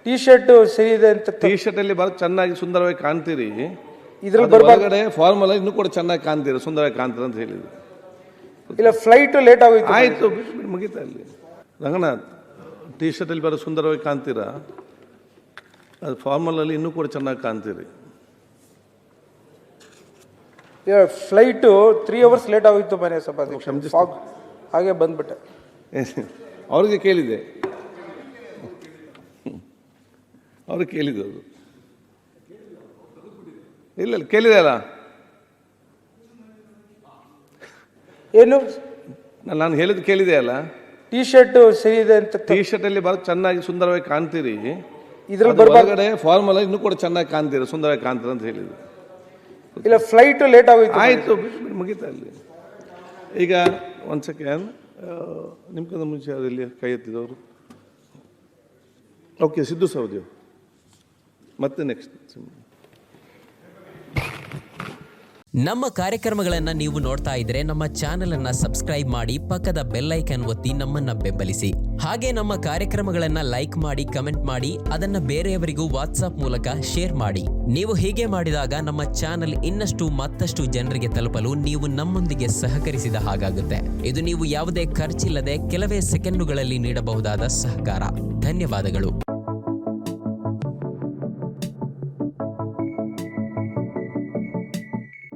T shirt ಸರಿ ಇದೆ ಅಂತ ಟಿ ಶರ್ಟ್ ಅಲ್ಲಿ ಬರೋ ಚೆನ್ನಾಗಿ ಸುಂದರವಾಗಿ ಕಾಣ್ತೀರಿ, ಇದ್ರಲ್ಲಿ ಅದು ಹೊರಗಡೆ ಫಾರ್ಮಲ್ ಇನ್ನೂ ಕೂಡ ಚೆನ್ನಾಗಿ ಕಾಣ್ತೀರಿ, ಸುಂದರವಾಗಿ ಕಾಣ್ತೀರಿ ಅಂತ ಹೇಳಿದ್ರು. ಇಲ್ಲ ಫ್ಲೈಟ್ ಲೇಟ್ ಆಗೋಯ್ತು. ಆಯ್ತು ಮುಗಿತಾ ಅಲ್ಲಿ. ರಂಗನಾಥ್, ಟಿ ಶರ್ಟ್ ಅಲ್ಲಿ ಬರೋ ಸುಂದರವಾಗಿ ಕಾಣ್ತೀರಾ, ಅದು ಫಾರ್ಮಲ್ ಅಲ್ಲಿ ಇನ್ನೂ ಕೂಡ ಚೆನ್ನಾಗಿ ಕಾಣ್ತೀರಿ. ಫ್ಲೈಟ್ 3 hours ಲೇಟ್ ಆಗೋಯ್ತು ಮನೆ ಸ್ವಲ್ಪ ಫಾಗ್ ಹಾಗೆ ಬಂದ್ಬಿಟ್ಟೆ. ಅವ್ರಿಗೆ ಕೇಳಿದೆ, ಅವ್ರಿಗೆ ಕೇಳಿದೆ, ಅದು ಇಲ್ಲ ಕೇಳಿದೆ ಅಲ್ಲ, ಏನು ನಾನು ಹೇಳಿದ್ದು ಕೇಳಿದೆ ಅಲ್ಲ. ಟಿ ಶರ್ಟ್ ಸರಿ ಇದೆ ಅಂತ ಟಿ ಶರ್ಟ್ ಅಲ್ಲಿ ಬರೋ ಚೆನ್ನಾಗಿ ಸುಂದರವಾಗಿ ಕಾಣ್ತೀರಿ, ಇದ್ರಲ್ಲಿ ಅದು ಹೊರಗಡೆ ಫಾರ್ಮಲ್ ಇನ್ನೂ ಕೂಡ ಚೆನ್ನಾಗಿ ಕಾಣ್ತೀರಿ, ಸುಂದರವಾಗಿ ಕಾಣ್ತೀರಿ ಅಂತ ಹೇಳಿದ್ರು. ಇಲ್ಲ ಫ್ಲೈಟ್ ಲೇಟ್ ಆಗೋಯ್ತು. ಆಯ್ತು ಮುಗಿತಾ ಅಲ್ಲಿ. ಈಗ ಒಂದು ಸೆಕೆಂಡ್, ನಿಮ್ಗಿಂತ ಮುಂಚೆ ಇಲ್ಲಿ ಕೈ ಎತ್ತಿದವರು. ಓಕೆ, ಸಿದ್ದು ಸೌದಿ ಮತ್ತೆ ನೆಕ್ಸ್ಟ್. ನಮ್ಮ ಕಾರ್ಯಕ್ರಮಗಳನ್ನು ನೀವು ನೋಡ್ತಾ ಇದ್ರೆ ನಮ್ಮ ಚಾನೆಲ್ ಅನ್ನ ಸಬ್ಸ್ಕ್ರೈಬ್ ಮಾಡಿ, ಪಕ್ಕದ ಬೆಲ್ ಐಕಾನ್ ಒತ್ತಿ ನಮ್ಮನ್ನ ಬೆಂಬಲಿಸಿ. ಹಾಗೆ ನಮ್ಮ ಕಾರ್ಯಕ್ರಮಗಳನ್ನ ಲೈಕ್ ಮಾಡಿ, ಕಮೆಂಟ್ ಮಾಡಿ, ಅದನ್ನ ಬೇರೆಯವರಿಗೂ ವಾಟ್ಸ್ಆಪ್ ಮೂಲಕ ಶೇರ್ ಮಾಡಿ. ನೀವು ಹೀಗೆ ಮಾಡಿದಾಗ ನಮ್ಮ ಚಾನೆಲ್ ಮತ್ತಷ್ಟು ಜನರಿಗೆ ತಲುಪಲು ನೀವು ನಮ್ಮೊಂದಿಗೆ ಸಹಕರಿಸಿದ ಹಾಗಾಗುತ್ತೆ. ಇದು ನೀವು ಯಾವುದೇ ಖರ್ಚಿಲ್ಲದೆ ಕೆಲವೇ ಸೆಕೆಂಡುಗಳಲ್ಲಿ ನೀಡಬಹುದಾದ ಸಹಕಾರ. ಧನ್ಯವಾದಗಳು.